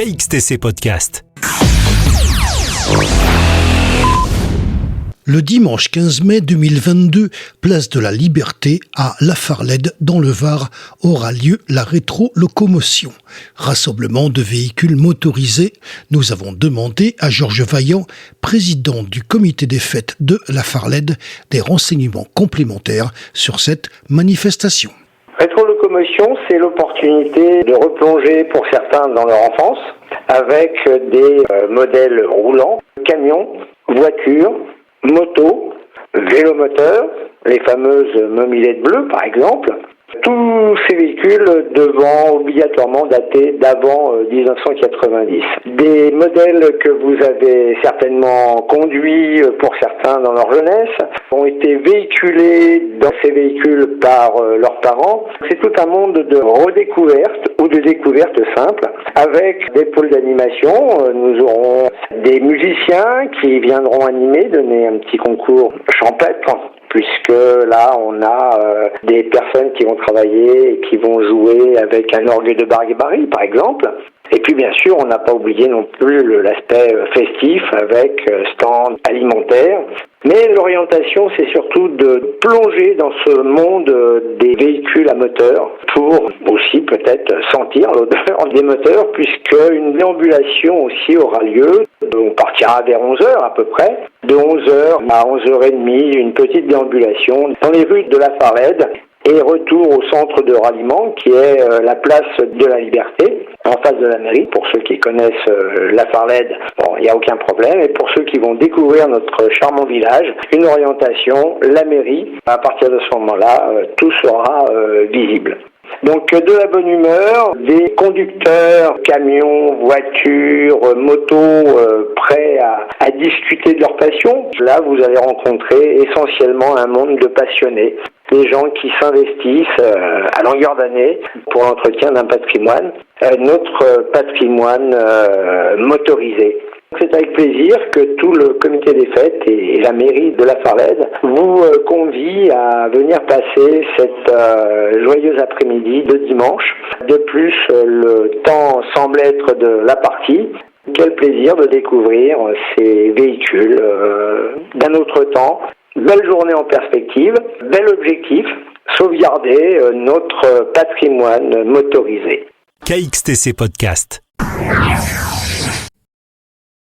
KXTC Podcast. Le dimanche 15 mai 2022, place de la Liberté à Lafarlède, dans le Var, aura lieu la rétro-locomotion. Rassemblement de véhicules motorisés. Nous avons demandé à Georges Vaillant, président du comité des fêtes de Lafarlède, des renseignements complémentaires sur cette manifestation. Rétro-locomotion, c'est l'opportunité de replonger pour certains dans leur enfance avec des modèles roulants, camions, voitures, motos, vélomoteurs, les fameuses mobylettes bleues par exemple. Tous ces véhicules devant obligatoirement dater d'avant 1990. Des modèles que vous avez certainement conduits pour certains dans leur jeunesse ont été véhiculés dans ces véhicules par leurs parents. C'est tout un monde de redécouverte ou de découverte simple avec des pôles d'animation. Nous aurons des musiciens qui viendront animer, donner un petit concours champêtre, puisque là on a des personnes qui vont travailler et qui vont jouer avec un orgue de Barry par exemple. Et puis bien sûr on n'a pas oublié non plus l'aspect festif avec stand alimentaire. Mais l'orientation c'est surtout de plonger dans ce monde des véhicules à moteur pour aussi peut-être sentir l'odeur des moteurs, puisque une déambulation aussi aura lieu. On partira vers 11h à peu près. De 11h à 11h30, une petite déambulation dans les rues de Lafarlède et retour au centre de ralliement qui est la place de la Liberté, en face de la mairie. Pour ceux qui connaissent Lafarlède, il n'y a aucun problème. Et pour ceux qui vont découvrir notre charmant village, une orientation, la mairie. À partir de ce moment-là, tout sera visible. Donc de la bonne humeur, des conducteurs, camions, voitures, motos prêts à discuter de leur passion. Là, vous allez rencontrer essentiellement un monde de passionnés, des gens qui s'investissent à longueur d'année pour l'entretien d'un patrimoine, notre patrimoine motorisé. C'est avec plaisir que tout le comité des fêtes et la mairie de Lafarlède vous convie à venir passer cette joyeuse après-midi de dimanche. De plus, le temps semble être de la partie. Quel plaisir de découvrir ces véhicules d'un autre temps. Belle journée en perspective, bel objectif, sauvegarder notre patrimoine motorisé. KXTC Podcast.